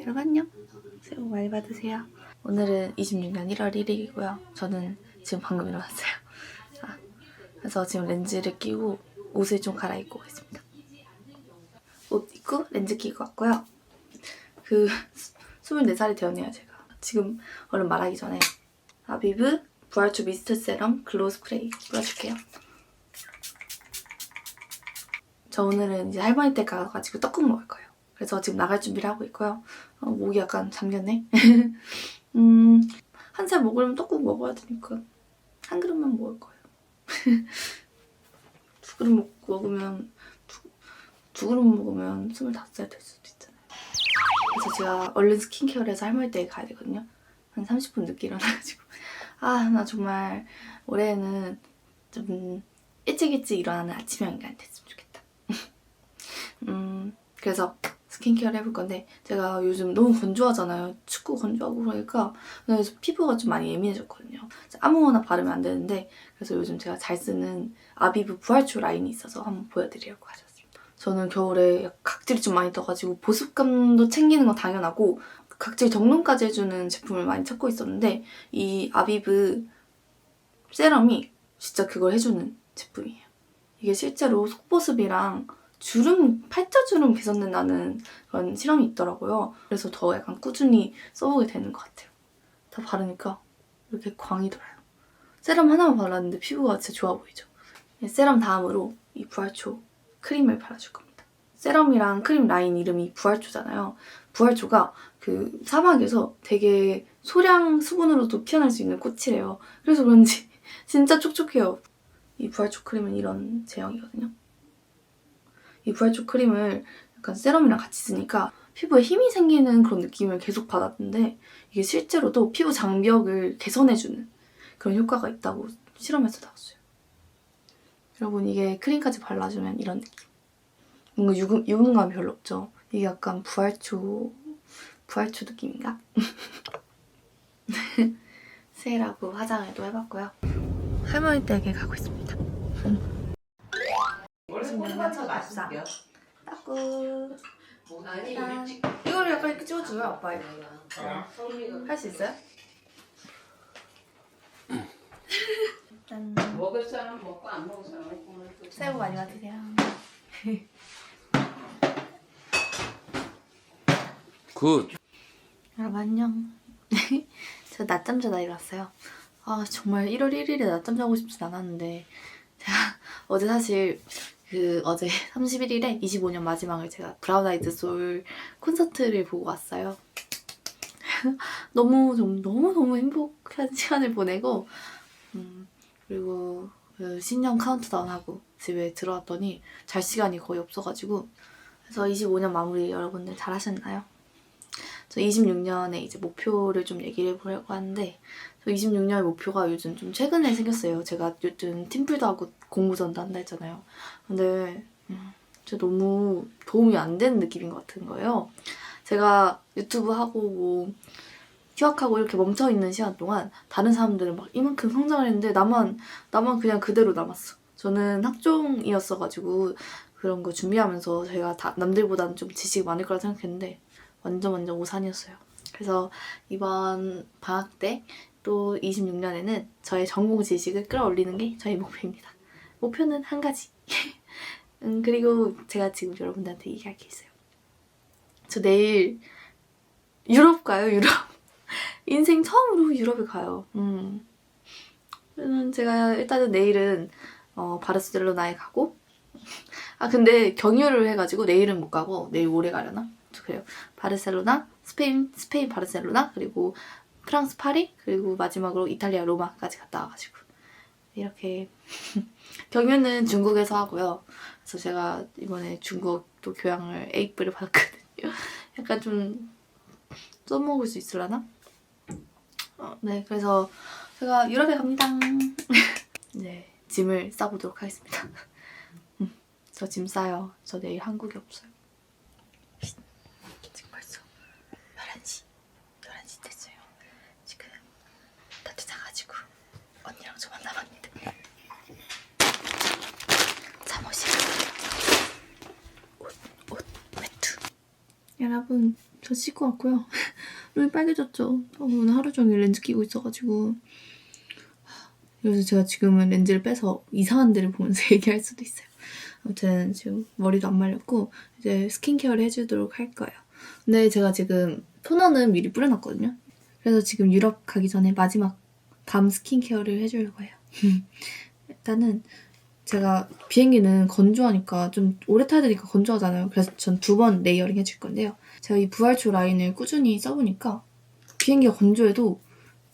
여러분 안녕. 새해 복 많이 받으세요. 오늘은 26년 1월 1일이고요. 저는 지금 방금 일어났어요. 그래서 지금 렌즈를 끼고 옷을 좀 갈아입고 있습니다. 옷 입고 렌즈 끼고 왔고요. 24살이 되었네요, 제가. 지금 얼른 말하기 전에 아비브 부활초 미스트 세럼 글로우 스프레이 뿌려줄게요. 저 오늘은 이제 할머니 댁 가가지고 떡국 먹을 거예요. 그래서 지금 나갈 준비를 하고 있고요. 목이 약간 잠겼네. 한 살 먹으려면 떡국 먹어야 되니까 한 그릇만 먹을 거예요. 두 그릇 먹으면 두 그릇 먹으면 25살 될 수도 있잖아요. 그래서 제가 얼른 스킨케어를 해서 할머니 댁에 가야 되거든요. 한 30분 늦게 일어나가지고 나 정말 올해는 좀 일찍 일어나는 아침형 인간이 됐으면 좋겠다. 그래서 스킨케어를 해볼 건데 제가 요즘 너무 건조하잖아요. 춥고 건조하고 그러니까 그래서 피부가 좀 많이 예민해졌거든요. 아무거나 바르면 안 되는데 그래서 요즘 제가 잘 쓰는 아비브 부활초 라인이 있어서 한번 보여드리려고 하셨습니다. 저는 겨울에 각질이 좀 많이 떠가지고 보습감도 챙기는 건 당연하고 각질 정돈까지 해주는 제품을 많이 찾고 있었는데 이 아비브 세럼이 진짜 그걸 해주는 제품이에요. 이게 실제로 속보습이랑 주름, 팔자주름 개선된다는 그런 실험이 있더라고요. 그래서 더 약간 꾸준히 써보게 되는 것 같아요. 다 바르니까 이렇게 광이 돌아요. 세럼 하나만 발랐는데 피부가 진짜 좋아 보이죠? 세럼 다음으로 이 부활초 크림을 발라줄 겁니다. 세럼이랑 크림 라인 이름이 부활초잖아요. 부활초가 그 사막에서 되게 소량 수분으로도 피어날 수 있는 꽃이래요. 그래서 그런지 진짜 촉촉해요. 이 부활초 크림은 이런 제형이거든요. 이 부활초 크림을 약간 세럼이랑 같이 쓰니까 피부에 힘이 생기는 그런 느낌을 계속 받았는데 이게 실제로도 피부 장벽을 개선해주는 그런 효과가 있다고 실험에서 나왔어요. 여러분 이게 크림까지 발라주면 이런 느낌. 뭔가 유분감이 별로 없죠? 이게 약간 부활초 느낌인가? 세일하고 화장을 해봤고요. 할머니 댁에 가고 있습니다. 따꾸. 이거를 약간 이렇게 찍어줘요, 아빠. 할 수 있어요? 일단 먹을 사람 먹고 안 먹을 사람 새해 복 많이 받으세요. 굿. 여러분 안녕. 저 낮잠 자다 일어났어요. 정말 1월 1일에 낮잠 자고 싶진 않았는데 제가 어제 사실 어제 31일에 25년 마지막을 제가 브라운 아이드 소울 콘서트를 보고 왔어요. 너무 행복한 시간을 보내고 그리고 신년 카운트다운하고 집에 들어왔더니 잘 시간이 거의 없어가지고 그래서 25년 마무리 여러분들 잘 하셨나요? 저 26년에 이제 목표를 좀 얘기를 해보려고 하는데 저 26년의 목표가 요즘 좀 최근에 생겼어요. 제가 요즘 팀플도 하고 공모전도 한다 했잖아요. 근데 진짜 너무 도움이 안 되는 느낌인 것 같은 거예요. 제가 유튜브 하고 뭐 휴학하고 이렇게 멈춰있는 시간 동안 다른 사람들은 막 이만큼 성장을 했는데 나만 그냥 그대로 남았어. 저는 학종이었어가지고 그런 거 준비하면서 제가 남들보다는 좀 지식이 많을 거라 생각했는데 완전 오산이었어요. 그래서 이번 방학 때 또 26년에는 저의 전공 지식을 끌어올리는 게 저희 목표입니다. 목표는 한 가지. 그리고 제가 지금 여러분들한테 얘기할 게 있어요. 저 내일 유럽 가요, 유럽. 인생 처음으로 유럽에 가요. 제가 일단은 내일은 바르셀로나에 가고 근데 경유를 해가지고 내일은 못 가고 내일 모레 가려나? 그래요. 바르셀로나, 스페인 바르셀로나, 그리고 프랑스 파리, 그리고 마지막으로 이탈리아 로마까지 갔다 와가지고 이렇게 경유는 중국에서 하고요. 그래서 제가 이번에 중국도 교양을 A뿔을 받았거든요. 약간 좀 써먹을 수 있으려나? 네, 그래서 제가 유럽에 갑니다. 네, 짐을 싸보도록 하겠습니다. 저 짐 싸요. 저 내일 한국에 없어요. 지금 벌써 11시 됐어요. 지금 다들 자가지고 언니랑 저만 남았는데 잠옷이 옷 외투 여러분, 저 씻고 왔고요. 눈이 빨개졌죠? 오늘 하루 종일 렌즈 끼고 있어가지고. 그래서 제가 지금은 렌즈를 빼서 이상한 데를 보면서 얘기할 수도 있어요. 아무튼 지금 머리도 안 말렸고 이제 스킨케어를 해주도록 할 거예요. 근데 제가 지금 토너는 미리 뿌려놨거든요. 그래서 지금 유럽 가기 전에 마지막 밤 스킨케어를 해주려고 해요. 일단은 제가 비행기는 건조하니까 좀 오래 타야 되니까 건조하잖아요. 그래서 전 2번 레이어링 해줄 건데요. 제가 이 부활초 라인을 꾸준히 써보니까 비행기가 건조해도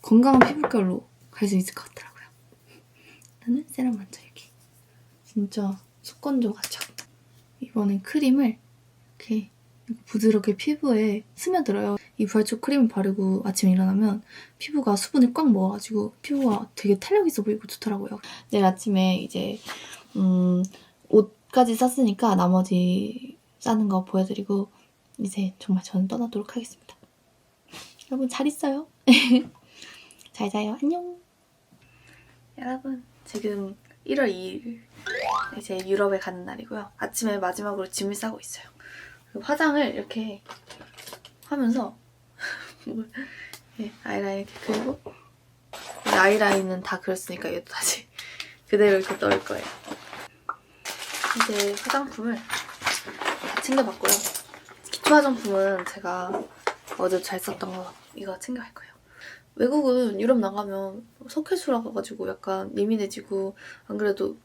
건강한 피부결로 갈 수 있을 것 같더라고요. 일단은 세럼 먼저 여기. 진짜 속건조 같죠? 이번엔 크림을 이렇게 부드럽게 피부에 스며들어요. 이 부활초 크림을 바르고 아침에 일어나면 피부가 수분을 꽉 먹어가지고 피부가 되게 탄력 있어 보이고 좋더라고요. 내일 아침에 이제 옷까지 쌌으니까 나머지 싸는 거 보여드리고 이제 정말 저는 떠나도록 하겠습니다. 여러분 잘 있어요? 잘 자요. 안녕. 여러분 지금 1월 2일 이제 유럽에 가는 날이고요. 아침에 마지막으로 짐을 싸고 있어요. 그리고 화장을 이렇게 하면서 네, 아이라인 이렇게 그리고 아이라인은 다 그렸으니까 얘도 다시 그대로 이렇게 넣을 거예요. 이제 화장품을 다 챙겨봤고요. 기초 화장품은 제가 어제 잘 썼던 거 이거 챙겨갈 거예요. 외국은 유럽 나가면 석회수라 가가지고 약간 예민해지고 안 그래도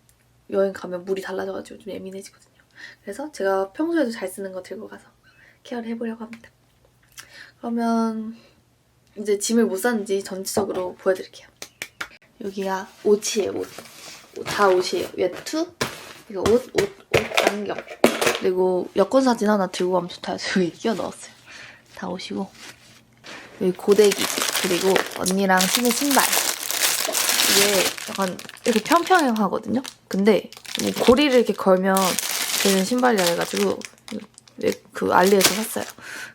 여행 가면 물이 달라져가지고 좀 예민해지거든요. 그래서 제가 평소에도 잘 쓰는 거 들고 가서 케어를 해보려고 합니다. 그러면 이제 짐을 못 샀는지 전체적으로 보여드릴게요. 여기가 옷이에요, 옷. 다 옷이에요. 외투, 이거 옷, 안경. 그리고 여권 사진 하나 들고 가면 좋다 해서 여기 끼워 넣었어요. 다 옷이고. 여기 고데기, 그리고 언니랑 신은 신발. 이게 약간 이렇게 평평하거든요? 근데 고리를 이렇게 걸면 되는 신발이라 해가지고 그 알리에서 샀어요.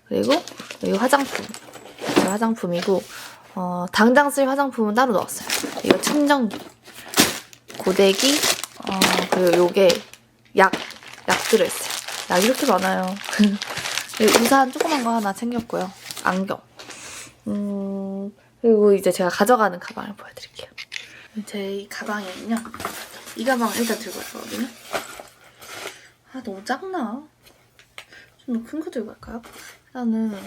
그리고 여기 화장품. 이게 화장품이고 당장 쓸 화장품은 따로 넣었어요. 이거 충전기, 고데기, 그리고 요게 약 들어있어요. 약 이렇게 많아요. 우산 조그만 거 하나 챙겼고요. 안경. 그리고 이제 제가 가져가는 가방을 보여드릴게요. 제 이 가방에는요. 이 가방 일단 들고 갈 거거든요. 아 너무 작나? 좀 더 큰 거 들고 갈까요? 일단은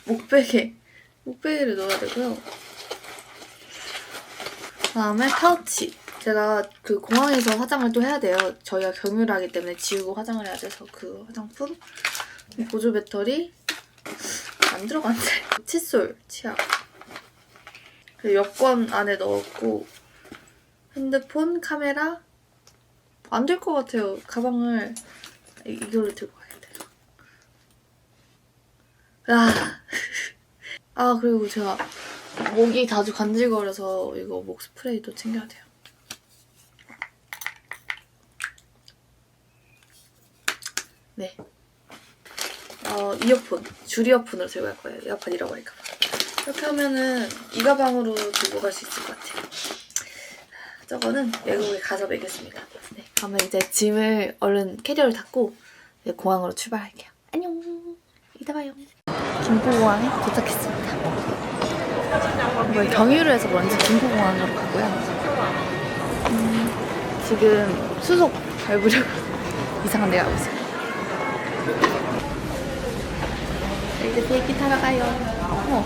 목베개를 넣어야 되고요. 그다음에 파우치. 제가 그 공항에서 화장을 또 해야 돼요. 저희가 경유를 하기 때문에 지우고 화장을 해야 돼서 그 화장품, 보조 배터리 안 들어갔네. 칫솔, 치약. 그리고 여권 안에 넣었고 핸드폰, 카메라 안 될 것 같아요. 가방을 이걸로 들고 가야 돼요. 그리고 제가 목이 자주 간질거려서 이거 목 스프레이도 챙겨야 돼요. 네. 이어폰, 줄 이어폰으로 들고 갈 거예요. 이어폰 잃어버릴까 봐. 이렇게 하면은 이 가방으로 들고 갈 수 있을 것 같아요. 저거는 외국에 가서 매겠습니다. 네, 그러면 이제 짐을 얼른 캐리어를 닫고 이제 공항으로 출발할게요. 안녕. 이따 봐요. 김포공항에 도착했습니다. 이걸 경유를 해서 그런지 김포공항으로 가고요. 지금 수속 밟으려고 이상한 데 가고 있어요. 이제 비행기 타러 가요.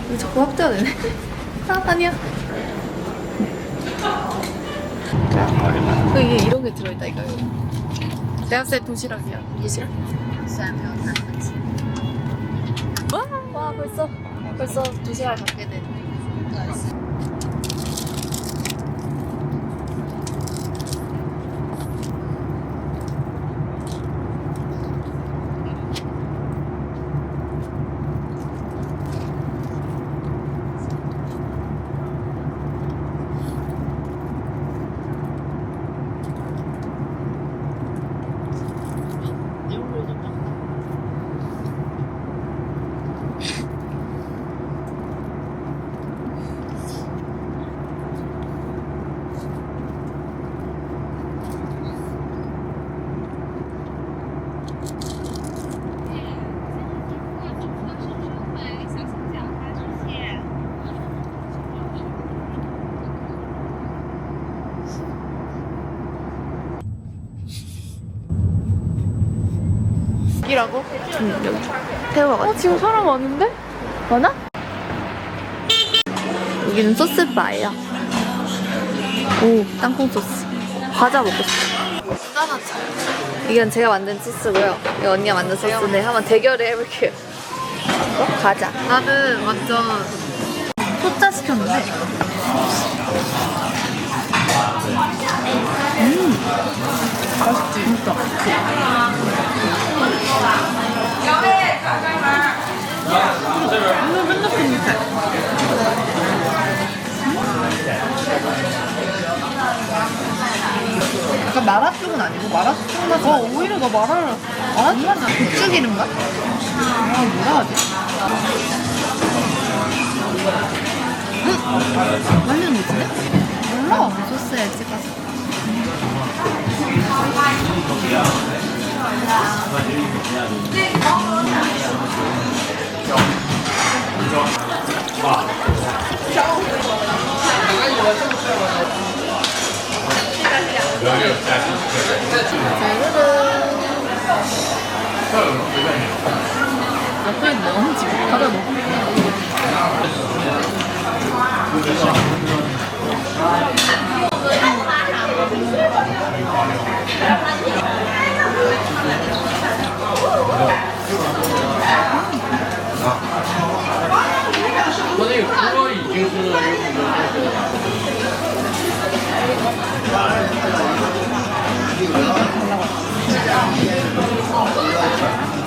이거 자꾸 확대되네. 아니야. 이게 이런 게 들어있다 이거요. 대학생 도시락이야. 도시락. 와 벌써 도시락 갖게 되네. 여기라고? 여기 새우가 같아. 지금 사람 많은데? 많아? 여기는 소스바예요. 오, 땅콩 소스. 과자 먹고 싶어. 이건 제가 만든 소스고요. 이거 언니가 만든 소스인데 한번 대결을 해볼게요. 과자. 나는 완전 소짜 시켰는데. 맛있지? 진짜. 오늘 맨날 팬밑에. 약간 마라 쪽은 아니고 마라 쪽은 오히려 너 마라 쪽은 나 고추기름가? 아 뭐라 하지? 맛있는 거 있는데? 몰라. 소스에 찍어서. 옆에 너무 지금 가자 너. 선생님 그거 이중수는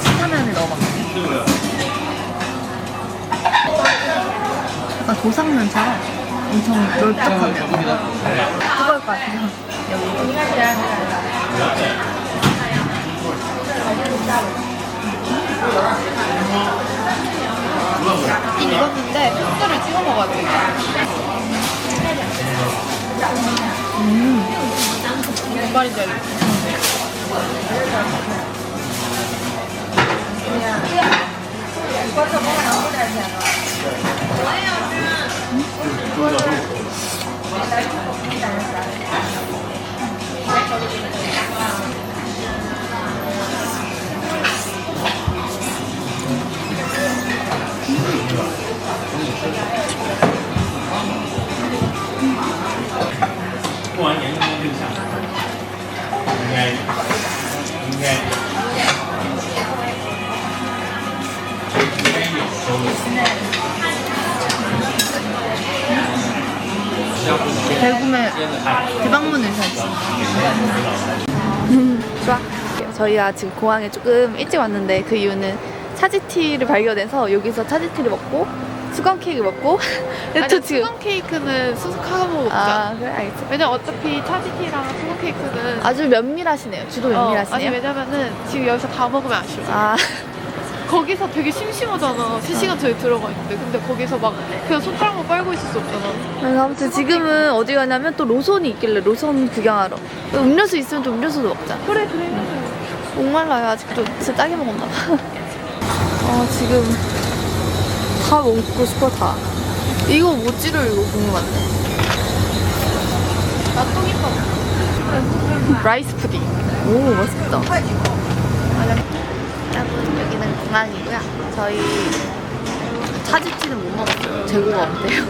신라면에 넣어봐. 약간 도상면처럼 엄청 널쩍한 면. 뜨거울 것 같아요. 이 익었는데 소스를 찍어 먹어야 돼. 무슨 말인지 알겠지? 대구매 대방문을 사지. 좋아. 저희가 지금 공항에 조금 일찍 왔는데 그 이유는 차지티를 발견해서 여기서 차지티를 먹고 수건 케이크 먹고 아니, 또 지금 수건 케이크는 수숙하고 먹자. 아 그래 알겠어. 왜냐면 어차피 차지티랑 수건 케이크는 아주 면밀하시네요. 주도 아니 면밀하시네요. 왜냐면은 지금 여기서 다 먹으면 아쉬워. 아 거기서 되게 심심하잖아. 3시간 저기 들어가 있는데. 근데 거기서 막 그냥 손가락만 빨고 있을 수 없잖아. 그래서 아무튼 지금은 어디 가냐면 또 로손이 있길래 로손 구경하러. 음료수 있으면 또 음료수도 먹자. 그래. 목말라요. 아직도 진짜 짜게 먹었나 봐. 지금 다 먹고 싶어 다. 이거 뭐지를 이거 궁금한데. 나 똥이밥. 라이스 푸딩. 오 맛있겠다. 여러분 여기는 공항이고요. 저희 차지티는 못 먹었어요. 재고가 없대요.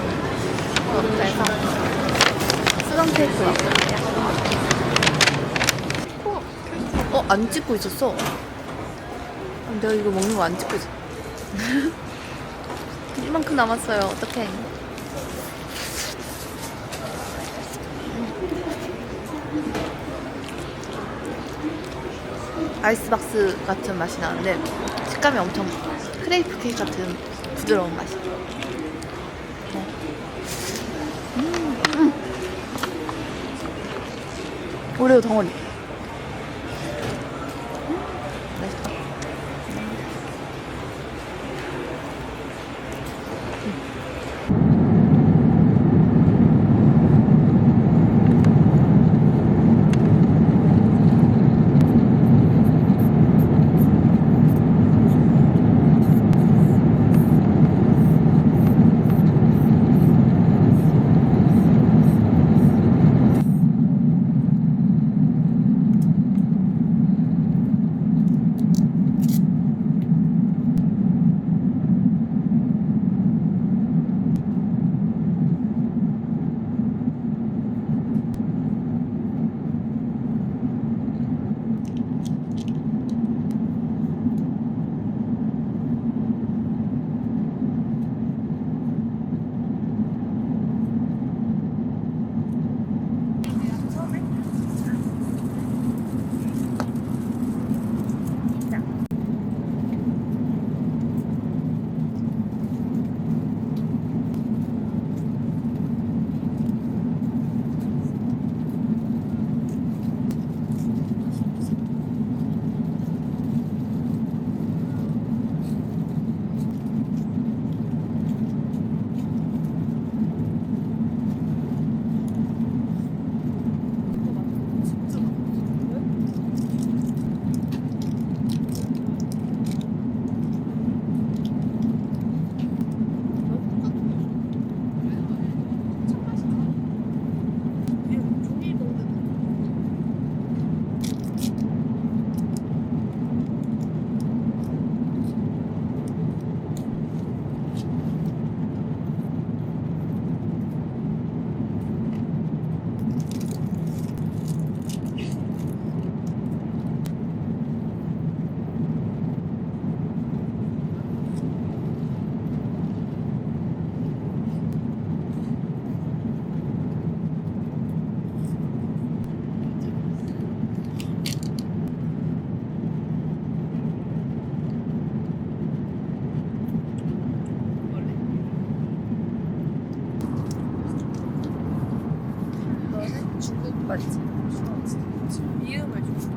그래서 수건 케이크 먹거든요. 안 찍고 있었어. 내가 이거 먹는 거 안 찍고 있어. 이만큼 남았어요. 어떡해. 아이스박스 같은 맛이 나는데 식감이 엄청 크레이프 케이크 같은 부드러운 맛이. 오레오 덩어리. 맛있다. 중국 맞지? 미음을 줘.